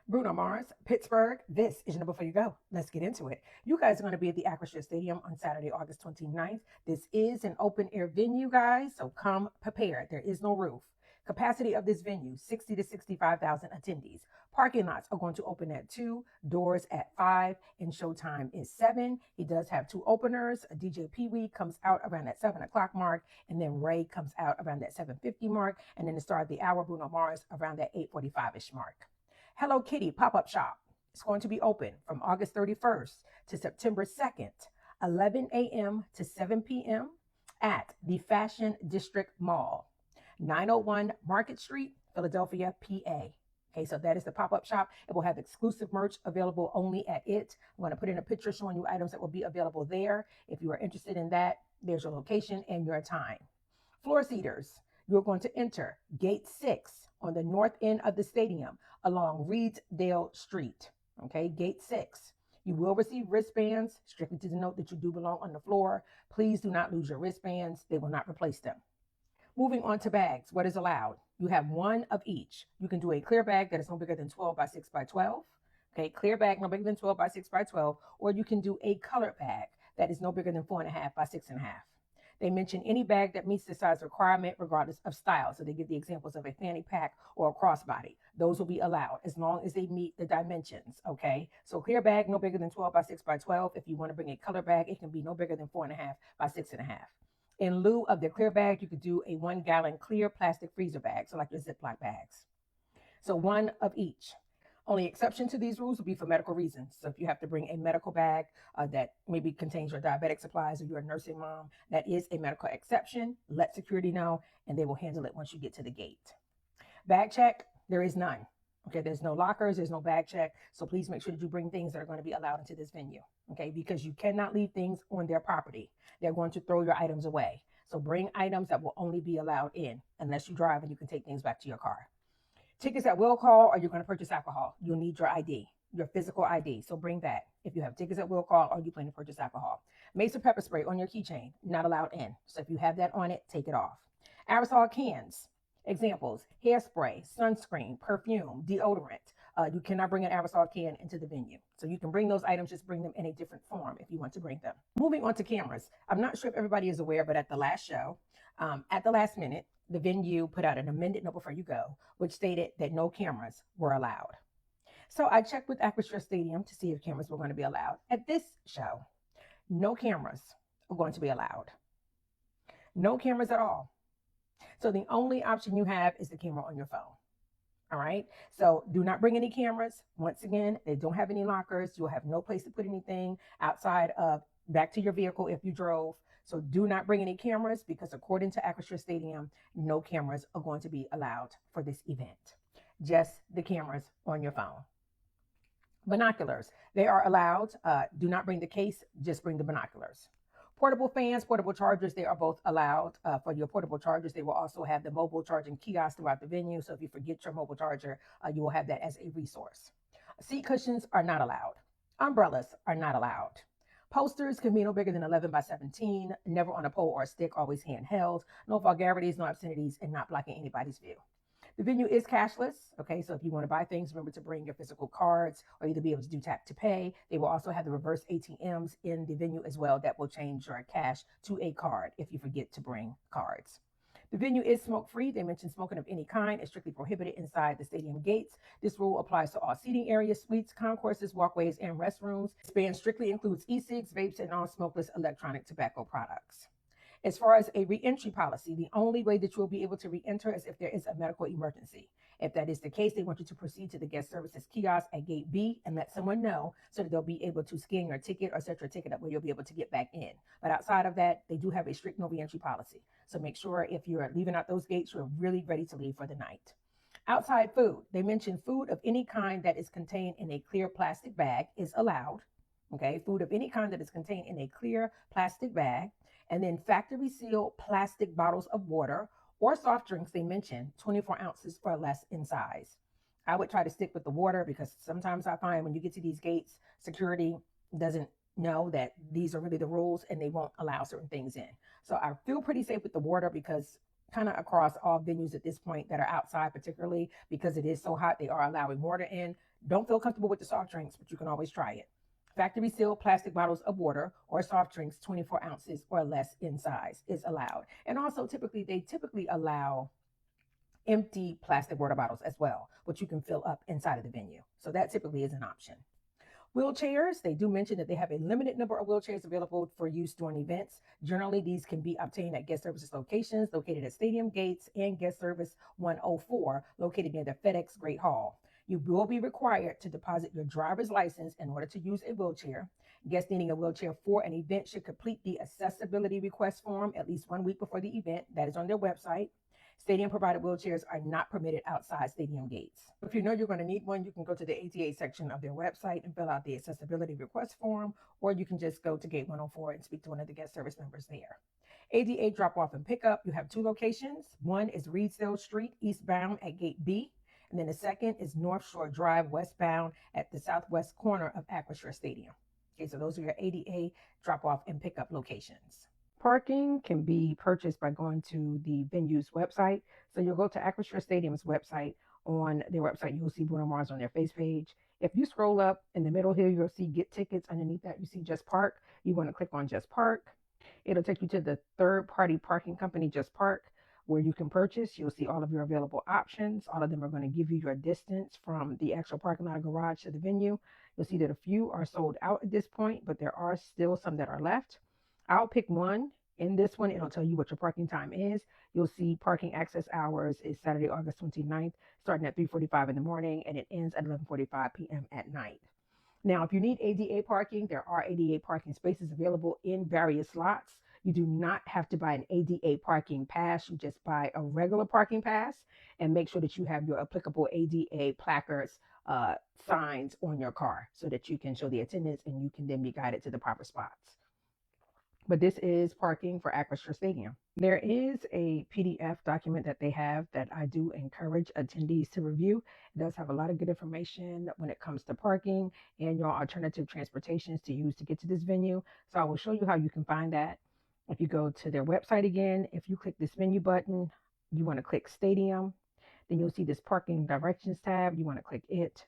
Bruno Mars, Pittsburgh. This is your number 4 You Go. Let's get into it. You guys are going to be at the Acrisure Stadium on Saturday, August 29th. This is an open air venue, guys, so come prepared. There is no roof. Capacity of this venue, 60 to 65,000 attendees. Parking lots are going to open at 2, doors at 5, and showtime is 7. He does have 2 openers. DJ Pee Wee comes out around that 7 o'clock mark, and then Ray comes out around that 7:50 mark, and then the start of the hour, Bruno Mars, around that 8:45-ish mark. Hello Kitty pop-up shop is going to be open from August 31st to September 2nd, 11 a.m. to 7 p.m. at the Fashion District Mall, 901 Market Street, Philadelphia, PA. Okay, so that is the pop-up shop. It will have exclusive merch available only at it. I'm going to put in a picture showing you items that will be available there. If you are interested in that, there's your location and your time. Floor seaters, you're going to enter gate 6 on the north end of the stadium along Reedsdale Street. Okay, gate 6. You will receive wristbands, strictly to denote that you do belong on the floor. Please do not lose your wristbands. They will not replace them. Moving on to bags, what is allowed? You have one of each. You can do a clear bag that is no bigger than 12 by 6 by 12. Okay, clear bag no bigger than 12 by 6 by 12, or you can do a colored bag that is no bigger than 4.5 by 6.5. They mention any bag that meets the size requirement regardless of style. So they give the examples of a fanny pack or a crossbody. Those will be allowed as long as they meet the dimensions, okay? So clear bag, no bigger than 12 by 6 by 12. If you want to bring a color bag, it can be no bigger than 4.5 by 6.5. In lieu of the clear bag, you could do a 1-gallon clear plastic freezer bag, so like your Ziploc bags. So one of each. Only exception to these rules will be for medical reasons. So if you have to bring a medical bag that maybe contains your diabetic supplies or you're a nursing mom, that is a medical exception. Let security know and they will handle it once you get to the gate. Bag check, there is none. Okay, there's no lockers, there's no bag check. So please make sure that you bring things that are going to be allowed into this venue. Okay, because you cannot leave things on their property. They're going to throw your items away. So bring items that will only be allowed in unless you drive and you can take things back to your car. Tickets at will call, or you're going to purchase alcohol. You'll need your ID, your physical ID. So bring that if you have tickets at will call or you plan to purchase alcohol. Mace or pepper spray on your keychain, not allowed in. So if you have that on it, take it off. Aerosol cans, examples, hairspray, sunscreen, perfume, deodorant. You cannot bring an aerosol can into the venue. So you can bring those items, just bring them in a different form if you want to bring them. Moving on to cameras. I'm not sure if everybody is aware, but at the last show, at the last minute, the venue put out an amended note before you go, which stated that no cameras were allowed. So I checked with Acrisure Stadium to see if cameras were going to be allowed. At this show, no cameras are going to be allowed. No cameras at all. So the only option you have is the camera on your phone. All right. So do not bring any cameras. Once again, they don't have any lockers. You'll have no place to put anything outside of back to your vehicle if you drove. So do not bring any cameras because according to Acrisure Stadium, no cameras are going to be allowed for this event. Just the cameras on your phone. Binoculars, they are allowed. Do not bring the case, just bring the binoculars. Portable fans, portable chargers, they are both allowed. For your portable chargers, they will also have the mobile charging kiosks throughout the venue. So if you forget your mobile charger, you will have that as a resource. Seat cushions are not allowed. Umbrellas are not allowed. Posters can be no bigger than 11 by 17, never on a pole or a stick, always handheld. No vulgarities, no obscenities, and not blocking anybody's view. The venue is cashless, okay? So if you want to buy things, remember to bring your physical cards or either be able to do tap to pay. They will also have the reverse ATMs in the venue as well that will change your cash to a card if you forget to bring cards. The venue is smoke-free. They mentioned smoking of any kind is strictly prohibited inside the stadium gates. This rule applies to all seating areas, suites, concourses, walkways, and restrooms. This ban strictly includes e-cigs, vapes, and non-smokeless electronic tobacco products. As far as a re-entry policy, the only way that you will be able to re-enter is if there is a medical emergency. If that is the case, they want you to proceed to the guest services kiosk at gate B and let someone know so that they'll be able to scan your ticket or set your ticket up where you'll be able to get back in. But outside of that, they do have a strict no re-entry policy. So make sure if you're leaving out those gates, you're really ready to leave for the night. Outside food, they mentioned food of any kind that is contained in a clear plastic bag is allowed. Okay, food of any kind that is contained in a clear plastic bag. And then factory sealed plastic bottles of water or soft drinks, they mentioned 24 ounces or less in size. I would try to stick with the water because sometimes I find when you get to these gates, security doesn't know that these are really the rules and they won't allow certain things in. So I feel pretty safe with the water because kind of across all venues at this point that are outside, particularly because it is so hot, they are allowing water in. Don't feel comfortable with the soft drinks, but you can always try it. Factory sealed plastic bottles of water or soft drinks 24 ounces or less in size is allowed. And also they typically allow empty plastic water bottles as well, which you can fill up inside of the venue. So that typically is an option. Wheelchairs, they do mention that they have a limited number of wheelchairs available for use during events. Generally, these can be obtained at guest services locations located at stadium gates and guest service 104 located near the FedEx Great Hall. You will be required to deposit your driver's license in order to use a wheelchair. Guests needing a wheelchair for an event should complete the accessibility request form at least 1 week before the event. That is on their website. Stadium provided wheelchairs are not permitted outside stadium gates. If you know you're going to need one, you can go to the ATA section of their website and fill out the accessibility request form, or you can just go to gate 104 and speak to one of the guest service members there. ADA drop off and pickup, you have 2 locations. One is Reedsdale Street eastbound at gate B, and then the second is North Shore Drive westbound at the southwest corner of Acrisure Stadium. Okay, so those are your ADA drop off and pickup locations. Parking can be purchased by going to the venue's website. So you'll go to Acrisure Stadium's website. On their website, you'll see BRUNO MARS on their face page. If you scroll up in the middle here, you'll see Get Tickets. Underneath that, you see Just Park. You want to click on Just Park. It'll take you to the third-party parking company, Just Park, where you can purchase. You'll see all of your available options. All of them are going to give you your distance from the actual parking lot or garage to the venue. You'll see that a few are sold out at this point, but there are still some that are left. I'll pick one. In this one, it'll tell you what your parking time is. You'll see parking access hours is Saturday, August 29th, starting at 3:45 in the morning, and it ends at 11:45 p.m. at night. Now, if you need ADA parking, there are ADA parking spaces available in various slots. You do not have to buy an ADA parking pass. You just buy a regular parking pass and make sure that you have your applicable ADA placards, signs on your car so that you can show the attendance and you can then be guided to the proper spots. But this is parking for Acrisure Stadium. There is a PDF document that they have that I do encourage attendees to review. It does have a lot of good information when it comes to parking and your alternative transportations to use to get to this venue. So I will show you how you can find that. If you go to their website again, if you click this menu button, you want to click Stadium. Then you'll see this parking directions tab. You want to click it.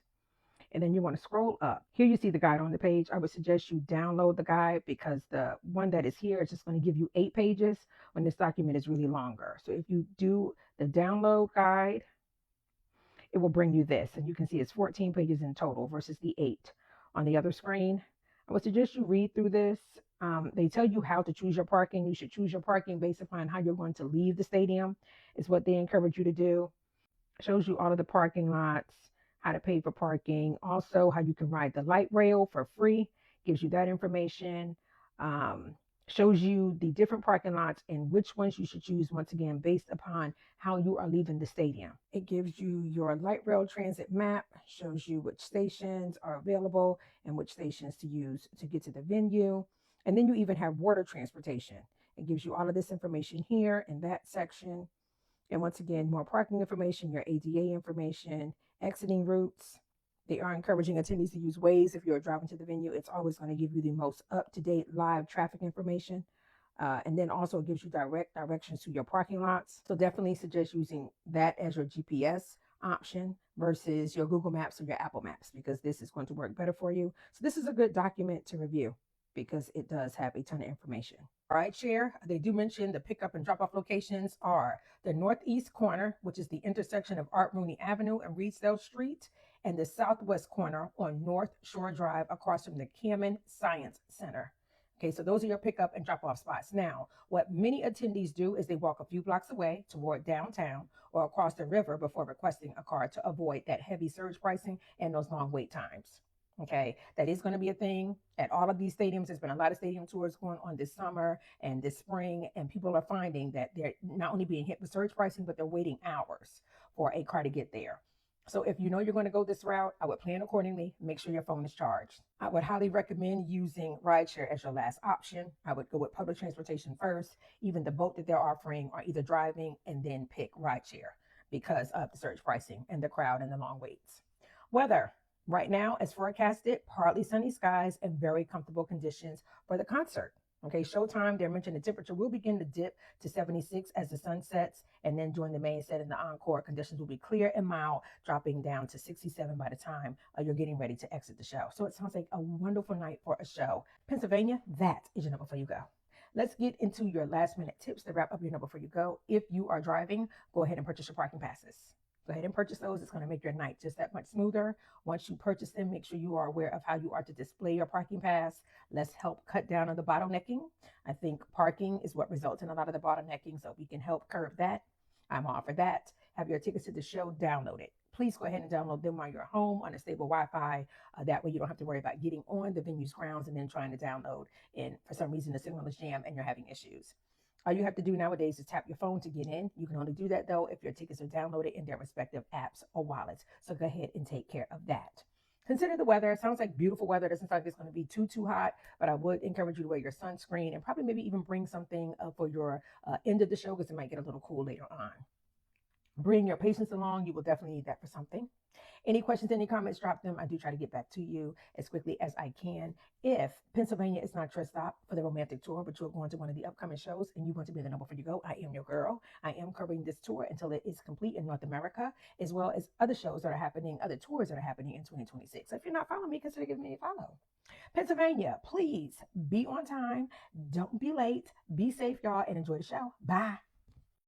And then you want to scroll up. Here you see the guide on the page. I would suggest you download the guide because the one that is here is just going to give you 8 pages when this document is really longer. So if you do the download guide, it will bring you this. And you can see it's 14 pages in total versus the 8 on the other screen. I would suggest you read through this. They tell you how to choose your parking. You should choose your parking based upon how you're going to leave the stadium is what they encourage you to do. It shows you all of the parking lots, how to pay for parking, also how you can ride the light rail for free, gives you that information, shows you the different parking lots and which ones you should choose, once again, based upon how you are leaving the stadium. It gives you your light rail transit map, shows you which stations are available and which stations to use to get to the venue. And then you even have water transportation. It gives you all of this information here in that section. And once again, more parking information, your ADA information, exiting routes. They are encouraging attendees to use Waze. If you're driving to the venue, it's always going to give you the most up-to-date live traffic information. And then also gives you direct directions to your parking lots. So definitely suggest using that as your GPS option versus your Google Maps or your Apple Maps, because this is going to work better for you. So this is a good document to review because it does have a ton of information. Rideshare, they do mention the pickup and drop-off locations are the northeast corner, which is the intersection of Art Rooney Avenue and Reedsdale Street, and the southwest corner on North Shore Drive across from the Kamen Science Center. Okay, so those are your pickup and drop-off spots. Now, what many attendees do is they walk a few blocks away toward downtown or across the river before requesting a car to avoid that heavy surge pricing and those long wait times. Okay, that is going to be a thing at all of these stadiums. There's been a lot of stadium tours going on this summer and this spring, and people are finding that they're not only being hit with surge pricing, but they're waiting hours for a car to get there. So if you know you're going to go this route, I would plan accordingly. Make sure your phone is charged. I would highly recommend using rideshare as your last option. I would go with public transportation first. Even the boat that they're offering, or either driving and then pick rideshare because of the surge pricing and the crowd and the long waits. Weather. Right now, as forecasted, partly sunny skies and very comfortable conditions for the concert. Okay, showtime, they're mentioning the temperature will begin to dip to 76 as the sun sets, and then during the main set and the encore, conditions will be clear and mild, dropping down to 67 by the time you're getting ready to exit the show. So it sounds like a wonderful night for a show. Pennsylvania, that is your number before you go. Let's get into your last minute tips to wrap up your number before you go. If you are driving, go ahead and purchase your parking passes. Go ahead and purchase those. It's going to make your night just that much smoother. Once you purchase them, make sure you are aware of how you are to display your parking pass. Let's help cut down on the bottlenecking. I think parking is what results in a lot of the bottlenecking, so we can help curb that. I'm all for that. Have your tickets to the show downloaded. Please go ahead and download them while you're home on a stable Wi-Fi. That way you don't have to worry about getting on the venue's grounds and then trying to download. And for some reason, the signal is jammed and you're having issues. All you have to do nowadays is tap your phone to get in. You can only do that, though, if your tickets are downloaded in their respective apps or wallets. So go ahead and take care of that. Consider the weather. It sounds like beautiful weather. It doesn't sound like it's going to be too hot, but I would encourage you to wear your sunscreen and probably maybe even bring something for your end of the show, because it might get a little cool later on. Bring your patients along. You will definitely need that for something. Any questions, any comments, drop them. I do try to get back to you as quickly as I can. If Pennsylvania is not your stop for the romantic tour, but you're going to one of the upcoming shows and you want to be the number before you go, I am your girl. I am covering this tour until it is complete in North America, as well as other shows that are happening, other tours that are happening in 2026. So if you're not following me, consider giving me a follow. Pennsylvania, please be on time. Don't be late. Be safe, y'all, and enjoy the show. Bye.